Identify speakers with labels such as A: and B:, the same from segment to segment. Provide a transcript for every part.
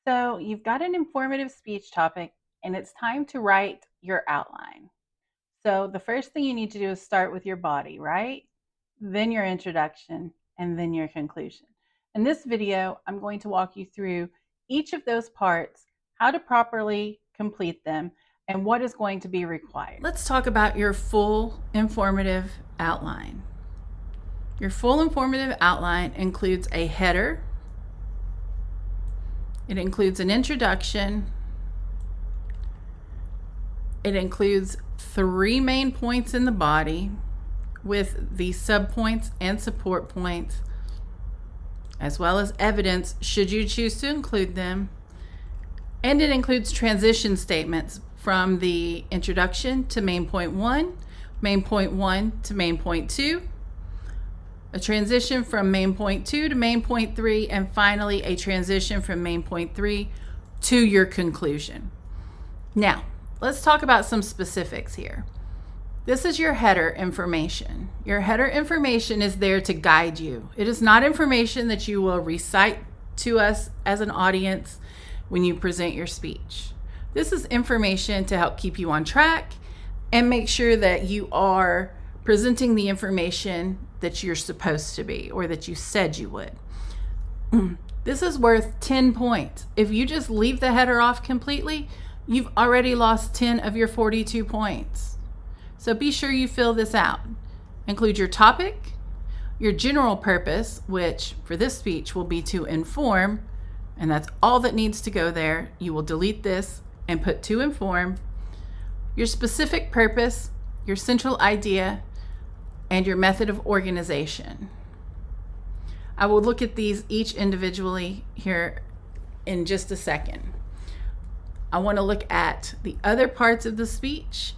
A: So you've got an informative speech topic and it's time to write your outline. So the first thing you need to do is start with your body, right? Then your introduction and then your conclusion. In this video, I'm going to walk you through each of those parts, how to properly complete them, and what is going to be required. Let's talk about your full informative outline. Your full informative outline includes a header. It includes an introduction. It includes 3 main points in the body with the subpoints and support points, as well as evidence should you choose to include them. And it includes transition statements from the introduction to main point 1, main point 1 to main point 2, a transition from main point 2 to main point 3, and finally a transition from main point 3 to your conclusion. Now, let's talk about some specifics here. This is your header information. Your header information is there to guide you. It is not information that you will recite to us as an audience when you present your speech. This is information to help keep you on track and make sure that you are presenting the information that you're supposed to be, or that you said you would. This is worth 10 points. If you just leave the header off completely, you've already lost 10 of your 42 points. So be sure you fill this out. Include your topic, your general purpose, which for this speech will be to inform, and that's all that needs to go there. You will delete this and put to inform. Your specific purpose, your central idea, and your method of organization. I will look at these each individually here in just a second. I want to look at the other parts of the speech,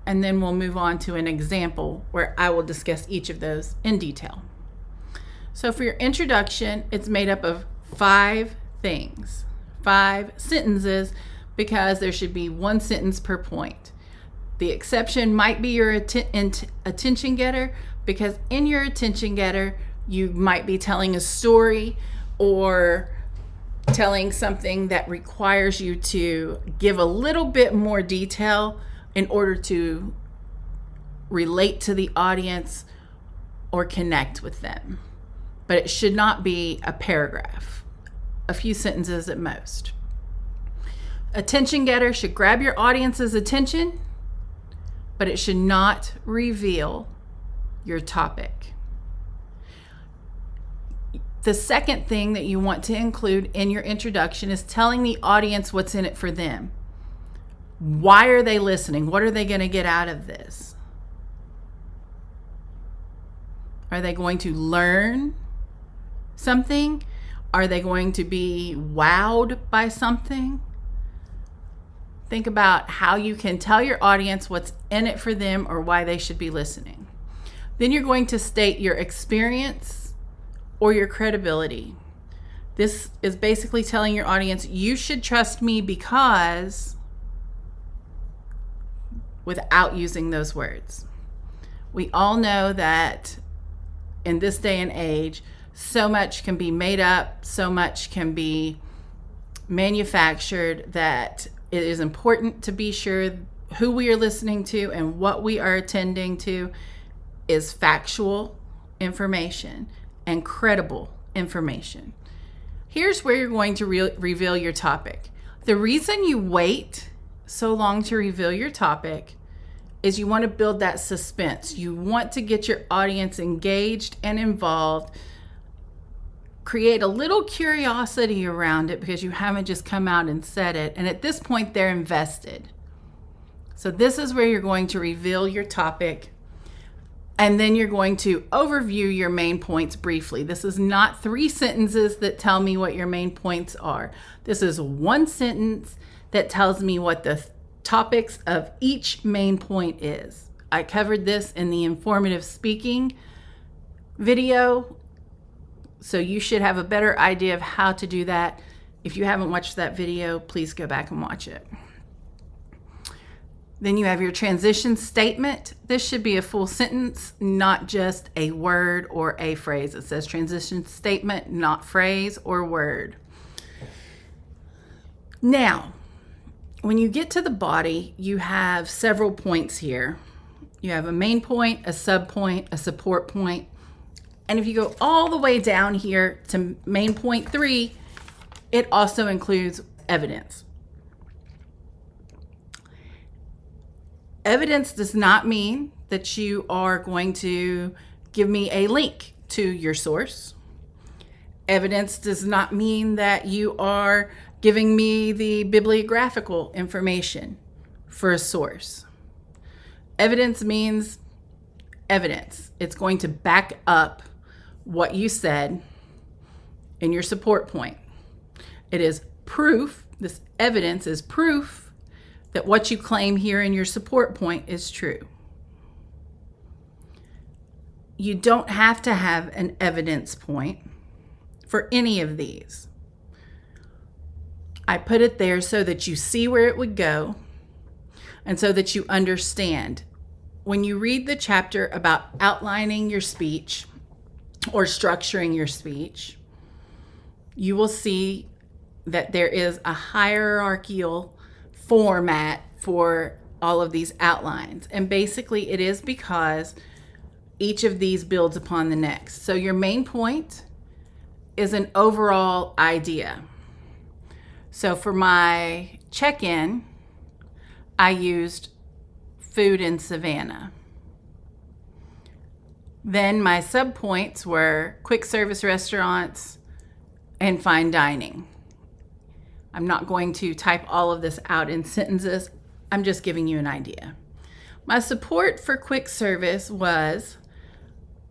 A: and then we'll move on to an example where I will discuss each of those in detail. So for your introduction, it's made up of 5 things, 5 sentences, because there should be 1 sentence per point. The exception might be your attention getter, because in your attention getter, you might be telling a story or telling something that requires you to give a little bit more detail in order to relate to the audience or connect with them. But it should not be a paragraph, a few sentences at most. Attention getter should grab your audience's attention, but it should not reveal your topic. The second thing that you want to include in your introduction is telling the audience what's in it for them. Why are they listening? What are they going to get out of this? Are they going to learn something? Are they going to be wowed by something? Think about how you can tell your audience what's in it for them or why they should be listening. Then you're going to state your experience or your credibility. This is basically telling your audience, you should trust me because, without using those words. We all know that in this day and age, so much can be made up, so much can be manufactured, that it is important to be sure who we are listening to and what we are attending to is factual information and credible information. Here's where you're going to reveal your topic. The reason you wait so long to reveal your topic is you want to build that suspense. You want to get your audience engaged and involved. Create a little curiosity around it because you haven't just come out and said it. And at this point, they're invested. So this is where you're going to reveal your topic. And then you're going to overview your main points briefly. This is not 3 sentences that tell me what your main points are. This is 1 sentence that tells me what the topics of each main point is. I covered this in the informative speaking video, so you should have a better idea of how to do that. If you haven't watched that video, please go back and watch it. Then you have your transition statement. This should be a full sentence, not just a word or a phrase. It says transition statement, not phrase or word. Now, when you get to the body, you have several points here. You have a main point, a sub point, a support point. And if you go all the way down here to main point 3, it also includes evidence. Evidence does not mean that you are going to give me a link to your source. Evidence does not mean that you are giving me the bibliographical information for a source. Evidence means evidence. It's going to back up what you said in your support point. It is proof, this evidence is proof that what you claim here in your support point is true. You don't have to have an evidence point for any of these. I put it there so that you see where it would go and so that you understand. When you read the chapter about outlining your speech or structuring your speech, you will see that there is a hierarchical format for all of these outlines. And basically it is because each of these builds upon the next. So your main point is an overall idea. So for my check-in, I used food in Savannah. Then my subpoints were quick service restaurants and fine dining. I'm not going to type all of this out in sentences. I'm just giving you an idea. My support for quick service was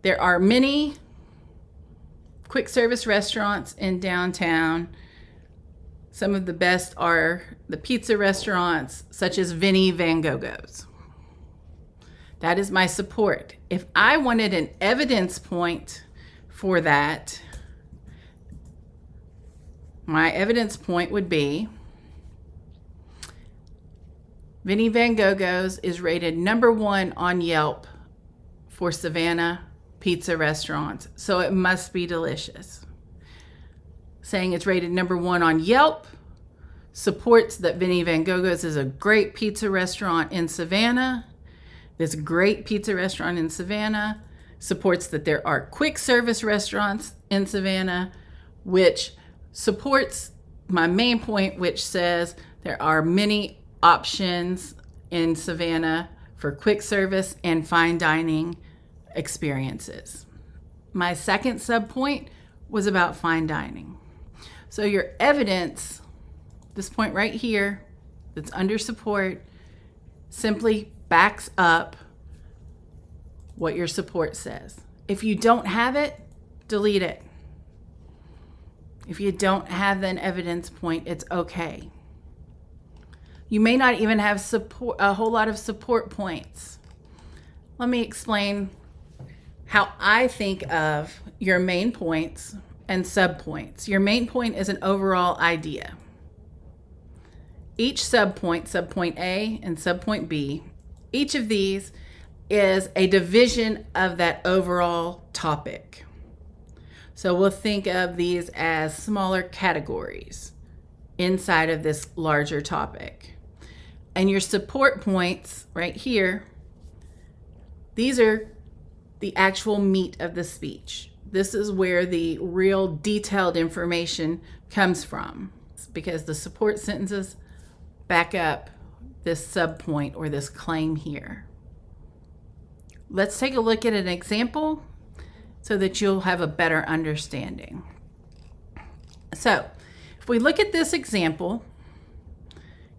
A: there are many quick service restaurants in downtown. Some of the best are the pizza restaurants, such as Vinnie Van Gogho's. That is my support. If I wanted an evidence point for that, my evidence point would be Vinnie Van Gogho's is rated #1 on Yelp for Savannah pizza restaurants, so it must be delicious. Saying it's rated #1 on Yelp supports that Vinnie Van Gogho's is a great pizza restaurant in Savannah. This great pizza restaurant in Savannah supports that there are quick service restaurants in Savannah, which supports my main point, which says there are many options in Savannah for quick service and fine dining experiences. My second subpoint was about fine dining. So your evidence, this point right here that's under support, simply backs up what your support says. If you don't have it, delete it. If you don't have an evidence point, it's okay. You may not even have support, a whole lot of support points. Let me explain how I think of your main points and subpoints. Your main point is an overall idea. Each subpoint, subpoint A and subpoint B, each of these is a division of that overall topic. So we'll think of these as smaller categories inside of this larger topic. And your support points right here, these are the actual meat of the speech. This is where the real detailed information comes from, because the support sentences back up this subpoint or this claim here. Let's take a look at an example so that you'll have a better understanding. So if we look at this example,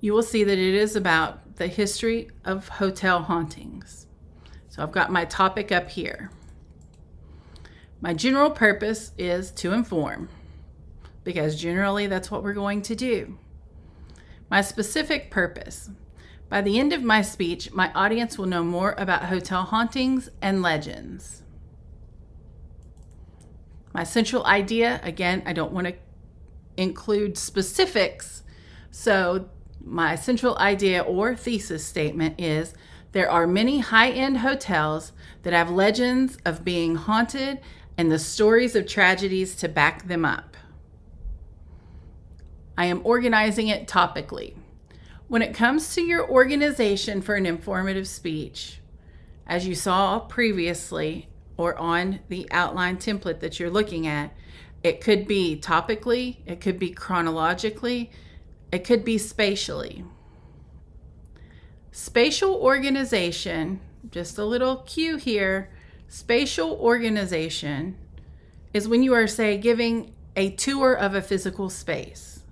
A: you will see that it is about the history of hotel hauntings. So I've got my topic up here. My general purpose is to inform, because generally that's what we're going to do. My specific purpose. By the end of my speech, my audience will know more about hotel hauntings and legends. My central idea, again, I don't want to include specifics, so my central idea or thesis statement is there are many high-end hotels that have legends of being haunted and the stories of tragedies to back them up. I am organizing it topically. When it comes to your organization for an informative speech, as you saw previously or on the outline template that you're looking at, it could be topically, it could be chronologically, it could be spatially. Spatial organization, just a little cue here, spatial organization is when you are, say, giving a tour of a physical space.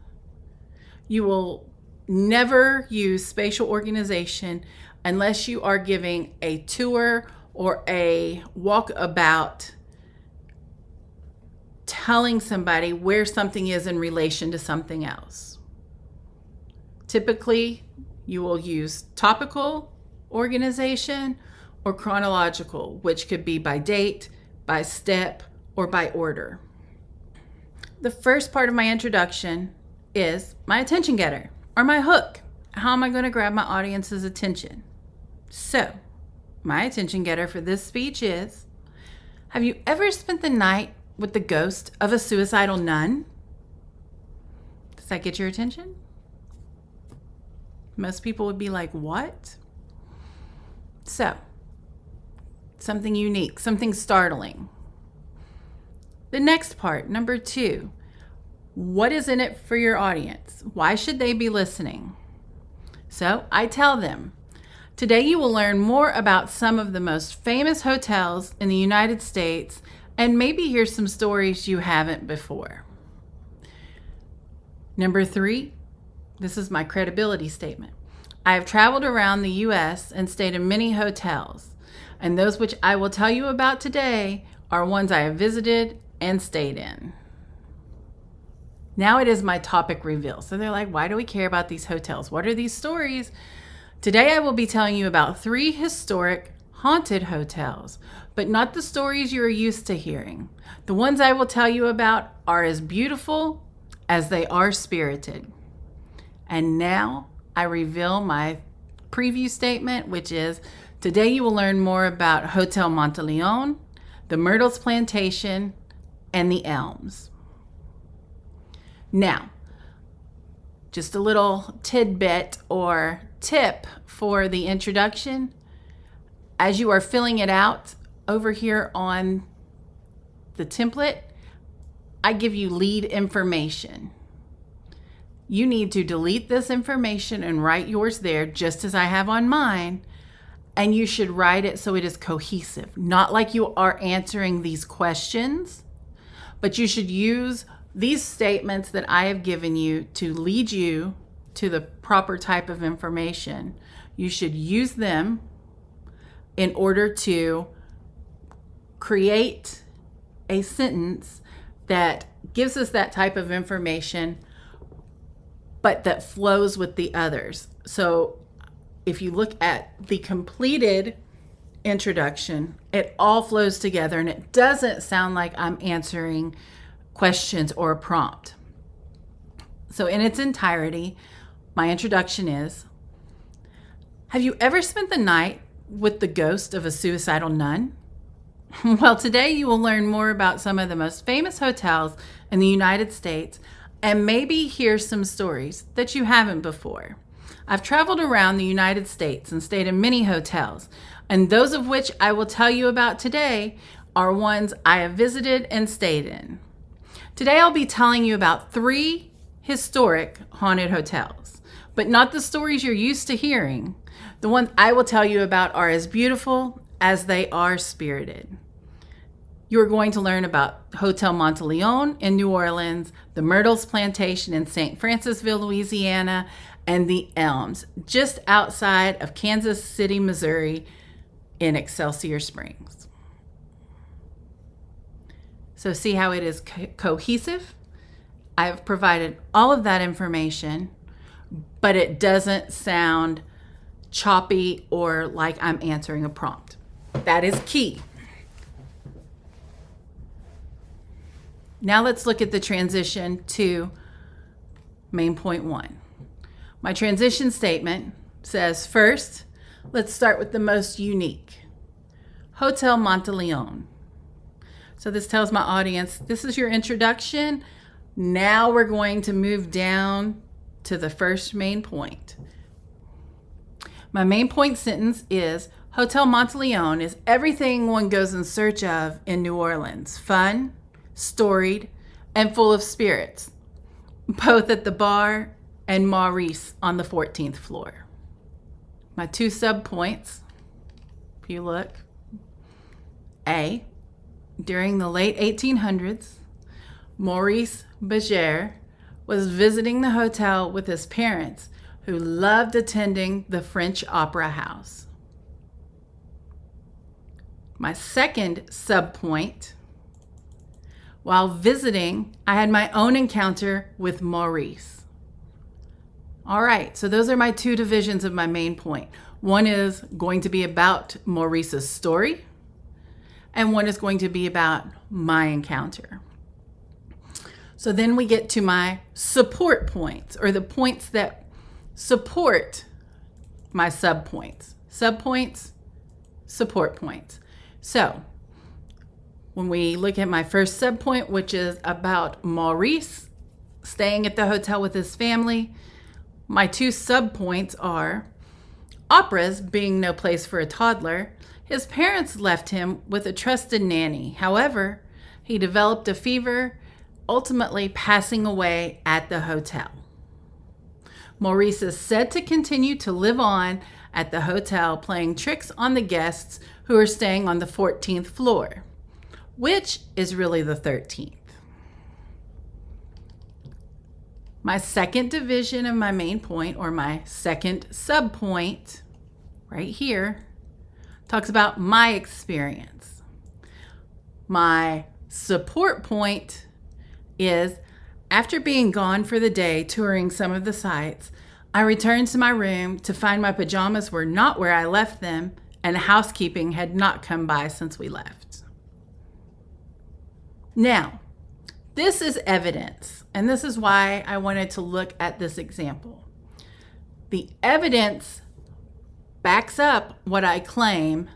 A: You will never use spatial organization unless you are giving a tour or a walkabout, telling somebody where something is in relation to something else. Typically, you will use topical organization or chronological, which could be by date, by step, or by order. The first part of my introduction is my attention getter or my hook. How am I going to grab my audience's attention? So, my attention getter for this speech is, have you ever spent the night with the ghost of a suicidal nun? Does that get your attention? Most people would be like, what? So, something unique, something startling. The next part, number 2, what is in it for your audience? Why should they be listening? So I tell them, today you will learn more about some of the most famous hotels in the United States and maybe hear some stories you haven't before. Number 3, this is my credibility statement. I have traveled around the U.S. and stayed in many hotels, and those which I will tell you about today are ones I have visited and stayed in. Now it is my topic reveal. So they're like, why do we care about these hotels? What are these stories? Today I will be telling you about 3 historic haunted hotels, but not the stories you are used to hearing. The ones I will tell you about are as beautiful as they are spirited. And now I reveal my preview statement, which is, today you will learn more about Hotel Monteleone, the Myrtles Plantation, and the Elms. Now, just a little tidbit or tip for the introduction. As you are filling it out over here on the template, I give you lead information. You need to delete this information and write yours there just as I have on mine. And you should write it so it is cohesive, not like you are answering these questions, but you should use these statements that I have given you to lead you to the proper type of information. You should use them in order to create a sentence that gives us that type of information, but that flows with the others. So if you look at the completed introduction, it all flows together and it doesn't sound like I'm answering questions or a prompt. So in its entirety, my introduction is, have you ever spent the night with the ghost of a suicidal nun? Well, today you will learn more about some of the most famous hotels in the United States and maybe hear some stories that you haven't before. I've traveled around the United States and stayed in many hotels, and those of which I will tell you about today are ones I have visited and stayed in. Today I'll be telling you about 3 historic haunted hotels, but not the stories you're used to hearing. The ones I will tell you about are as beautiful as they are spirited. You're going to learn about Hotel Monteleone in New Orleans, the Myrtles Plantation in St. Francisville, Louisiana, and the Elms just outside of Kansas City, Missouri in Excelsior Springs. So see how it is cohesive? I've provided all of that information, but it doesn't sound choppy or like I'm answering a prompt. That is key. Now let's look at the transition to main point 1. My transition statement says, first, let's start with the most unique. Hotel Monteleone. So this tells my audience, this is your introduction. Now we're going to move down to the first main point. My main point sentence is, Hotel Monteleone is everything one goes in search of in New Orleans. Fun, storied, and full of spirits, both at the bar and Maurice on the 14th floor. My two subpoints, if you look. A, during the late 1800s, Maurice Berger was visiting the hotel with his parents, who loved attending the French Opera House. My second subpoint, while visiting, I had my own encounter with Maurice. All right, so those are my two divisions of my main point. One is going to be about Maurice's story, and one is going to be about my encounter. So then we get to my support points, or the points that support my subpoints. Subpoints, support points. So when we look at my first subpoint, which is about Maurice staying at the hotel with his family, my two subpoints are operas being no place for a toddler. His parents left him with a trusted nanny. However, he developed a fever, ultimately passing away at the hotel. Maurice is said to continue to live on at the hotel, playing tricks on the guests who are staying on the 14th floor, which is really the 13th. My second division of my main point, or my second subpoint, right here, talks about my experience. My support point is, after being gone for the day touring some of the sites, I returned to my room to find my pajamas were not where I left them, and housekeeping had not come by since we left. Now, this is evidence, and this is why I wanted to look at this example. The evidence backs up what I claim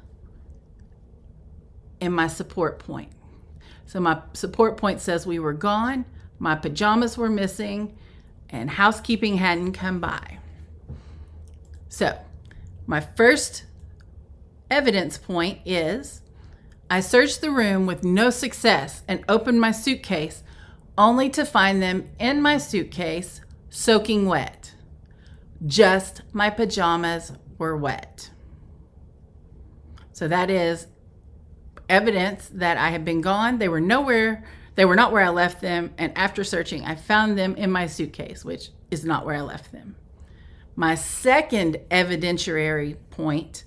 A: in my support point. So my support point says we were gone, my pajamas were missing, and housekeeping hadn't come by. So my first evidence point is, I searched the room with no success and opened my suitcase only to find them in my suitcase soaking wet. Just my pajamas were wet. So that is evidence that I had been gone. They were not where I left them, and after searching, I found them in my suitcase, which is not where I left them. My second evidentiary point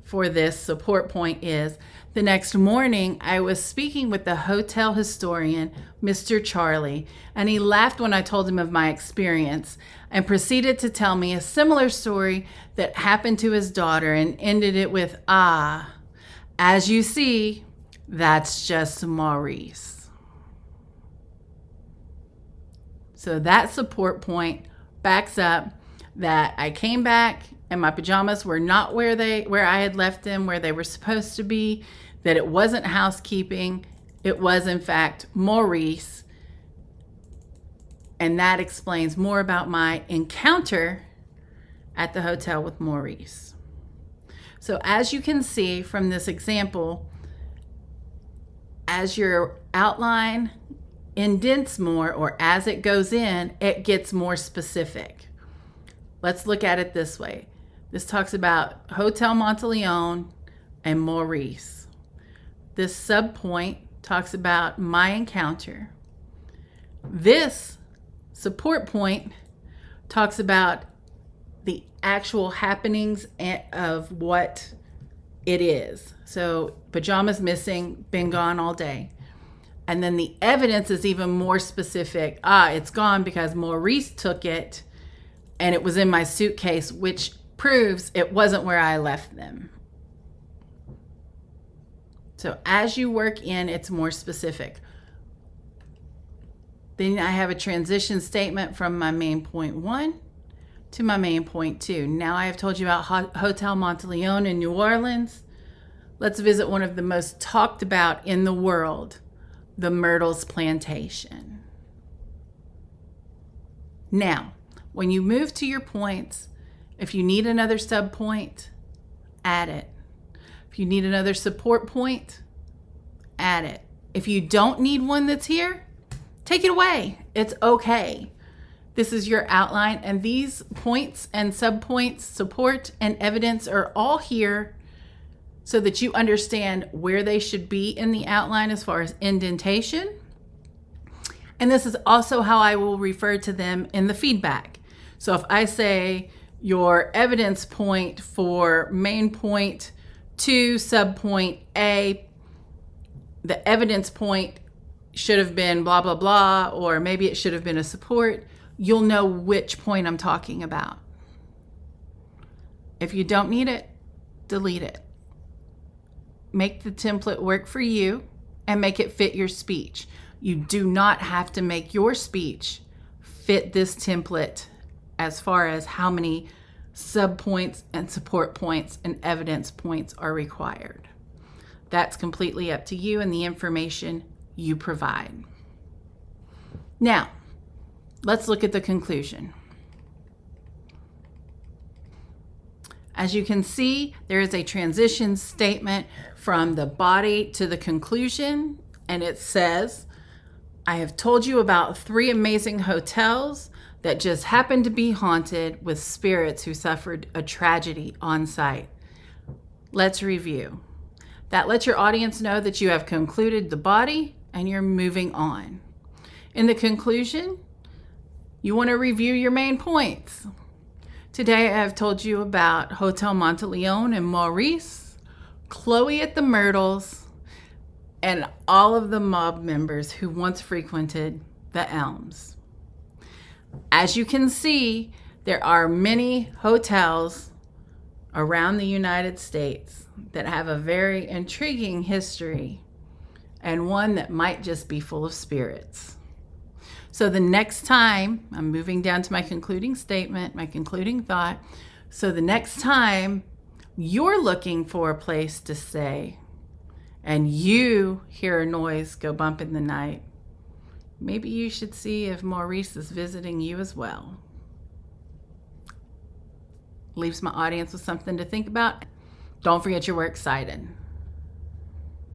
A: for this support point is, the next morning, I was speaking with the hotel historian, Mr. Charlie, and he laughed when I told him of my experience and proceeded to tell me a similar story that happened to his daughter and ended it with, as you see, that's just Maurice. So that support point backs up that I came back and my pajamas were not where I had left them, where they were supposed to be, that it wasn't housekeeping, it was in fact Maurice. And that explains more about my encounter at the hotel with Maurice. So as you can see from this example, as your outline indents more, or as it goes in, it gets more specific. Let's look at it this way. This talks about Hotel Monteleone and Maurice. This subpoint talks about my encounter. This support point talks about the actual happenings of what it is. So pajamas missing, been gone all day. And then the evidence is even more specific. It's gone because Maurice took it and it was in my suitcase, which proves it wasn't where I left them. So as you work in, it's more specific. Then I have a transition statement from my main point 1 to my main point 2. Now I have told you about Hotel Monteleone in New Orleans. Let's visit one of the most talked about in the world, the Myrtles Plantation. Now, when you move to your points, if you need another sub point, add it. If you need another support point, add it. If you don't need one that's here, take it away. It's okay. This is your outline, and these points and subpoints, support and evidence are all here so that you understand where they should be in the outline as far as indentation. And this is also how I will refer to them in the feedback. So if I say your evidence point for main point 2, subpoint A, the evidence point should have been blah, blah, blah, or maybe it should have been a support, you'll know which point I'm talking about. If you don't need it, delete it. Make the template work for you and make it fit your speech. You do not have to make your speech fit this template as far as how many subpoints and support points and evidence points are required. That's completely up to you and the information you provide. Now, let's look at the conclusion. As you can see, there is a transition statement from the body to the conclusion, and it says, I have told you about 3 amazing hotels that just happened to be haunted with spirits who suffered a tragedy on site. Let's review. That lets your audience know that you have concluded the body and you're moving on. In the conclusion, you want to review your main points. Today I have told you about Hotel Monteleone and Maurice, Chloe at the Myrtles, and all of the mob members who once frequented the Elms. As you can see, there are many hotels around the United States that have a very intriguing history and one that might just be full of spirits. So the next time, I'm moving down to my concluding statement, my concluding thought. So the next time you're looking for a place to stay and you hear a noise go bump in the night, maybe you should see if Maurice is visiting you as well. Leaves my audience with something to think about. Don't forget, you were excited.